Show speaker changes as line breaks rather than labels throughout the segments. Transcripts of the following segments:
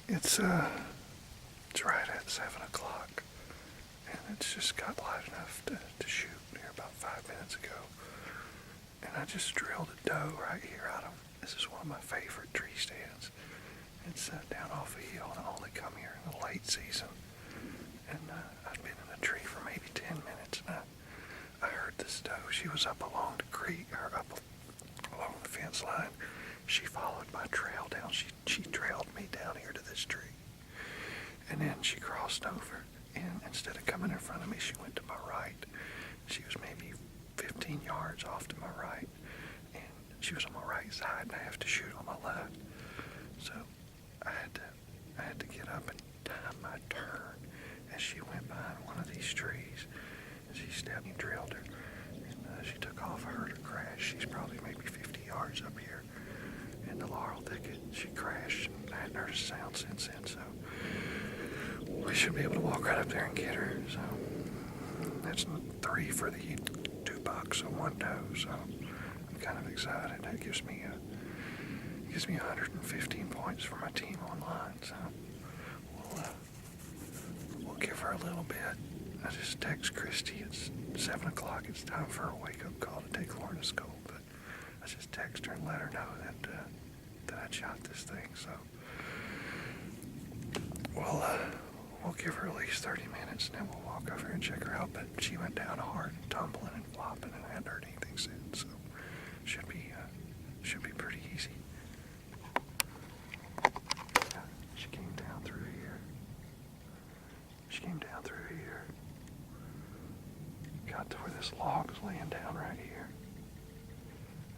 It's right at 7 o'clock, and it's just got light enough to shoot here about 5 minutes ago. And I just drilled a doe right here out of, this is one of my favorite tree stands. It's down off a hill, and I only come here in the late season. And I'd been in a tree for maybe 10 minutes, and I heard this doe. She was up along the creek, or up along the fence line. She followed my trail down. She trailed me down here to this tree. And then she crossed over, and instead of coming in front of me, she went to my right. She was maybe 15 yards off to my right, and she was on my right side, and I have to shoot on my left. So I had to get up and time my turn as she went behind one of these trees. And she stepped and drilled her, and she took off. I heard her crash. She's probably maybe 50 yards up here in the laurel thicket. She crashed, and I hadn't heard a sound since then, so we should be able to walk right up there and get her. So that's 3 for the 2 bucks and 1 doe. So I'm kind of excited. That gives me 115 points for my team online. So we'll give her a little bit. I just text Christy. It's 7 o'clock. It's time for a wake-up call to take Lauren to school. But I just text her and let her know that I shot this thing. So we'll give her at least 30 minutes, and then we'll walk over and check her out. But she went down hard and tumbling and flopping, and I hadn't heard anything since. So should be pretty easy. She came down through here. Got to where this log was laying down right here.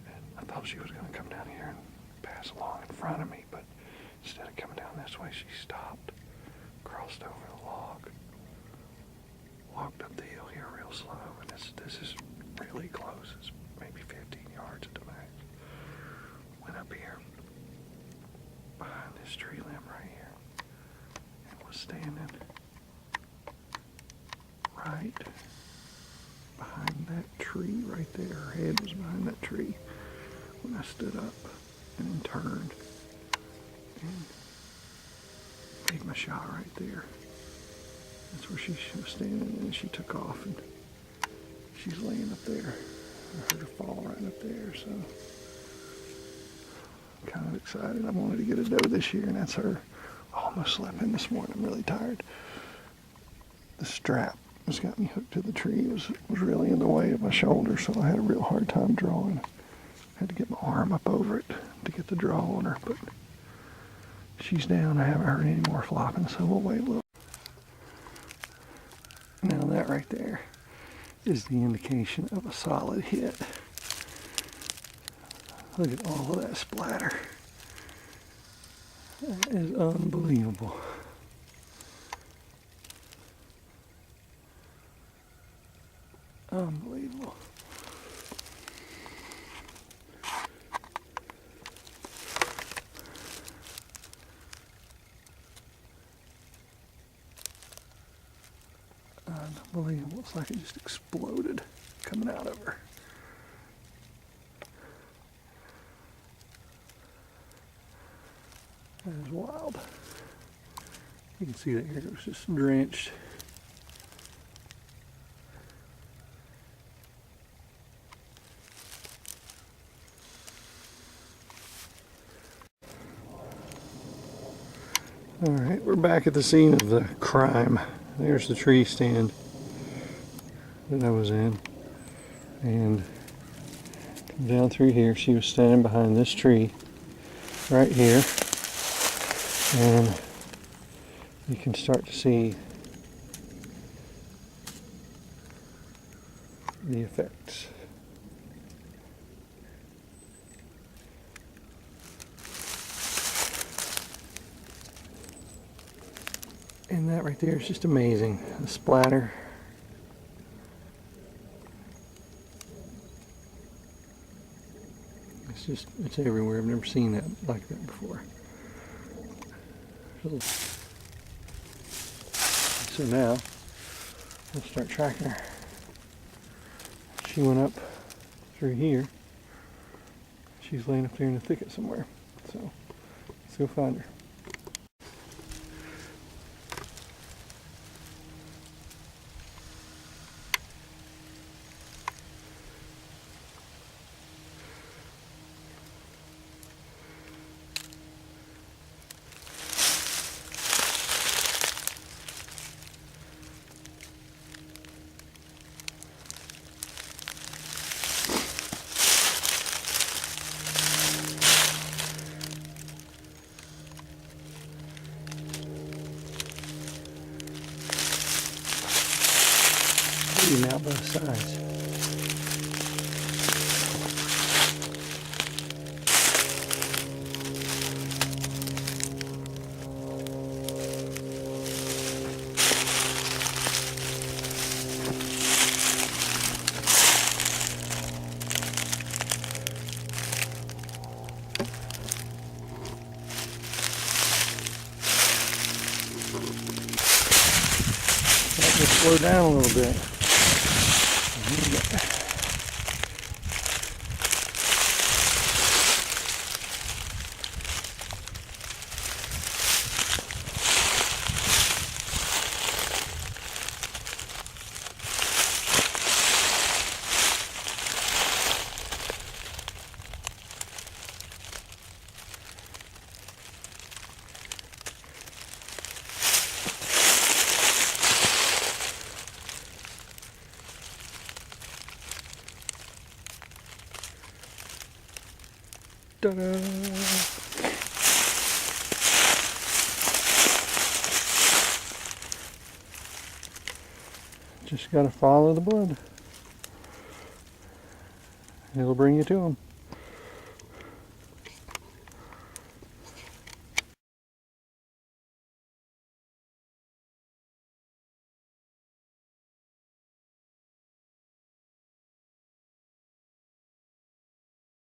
And I thought she was going to come down here and pass along in front of me, but instead of coming down this way, she stopped, crossed over the log, walked up the hill here real slow, and this is really close. It's maybe 15 yards at the max. Went up here behind this tree limb right here and was standing right behind that tree right there. Her head was behind that tree when I stood up and then turned and made my shot right there. That's where she was standing, and she took off, and she's laying up there. I heard her fall right up there, so I'm kind of excited. I wanted to get a doe this year, and that's her. I almost slept in this morning. I'm really tired. The strap has got me hooked to the tree. It was really in the way of my shoulder, so I had a real hard time drawing. I had to get my arm up over it to get the draw on her, but she's down. I haven't heard any more flopping, so we'll wait a little. Now that right there is the indication of a solid hit. Look at all of that splatter. That is unbelievable. Unbelievable. Unbelievable. It's like it just exploded coming out of her. That is wild. You can see that here it was just drenched. All right, we're back at the scene of the crime. There's the tree stand that I was in, and down through here she was standing behind this tree right here, and you can start to see the effects. And that right there is just amazing. The splatter. It's everywhere. I've never seen that like that before. So now, let's start tracking her. She went up through here. She's laying up there in the thicket somewhere. So, let's go find her.
both sides. Let me slow down a little bit. Ta-da! Just gotta follow the blood. It'll bring you to them.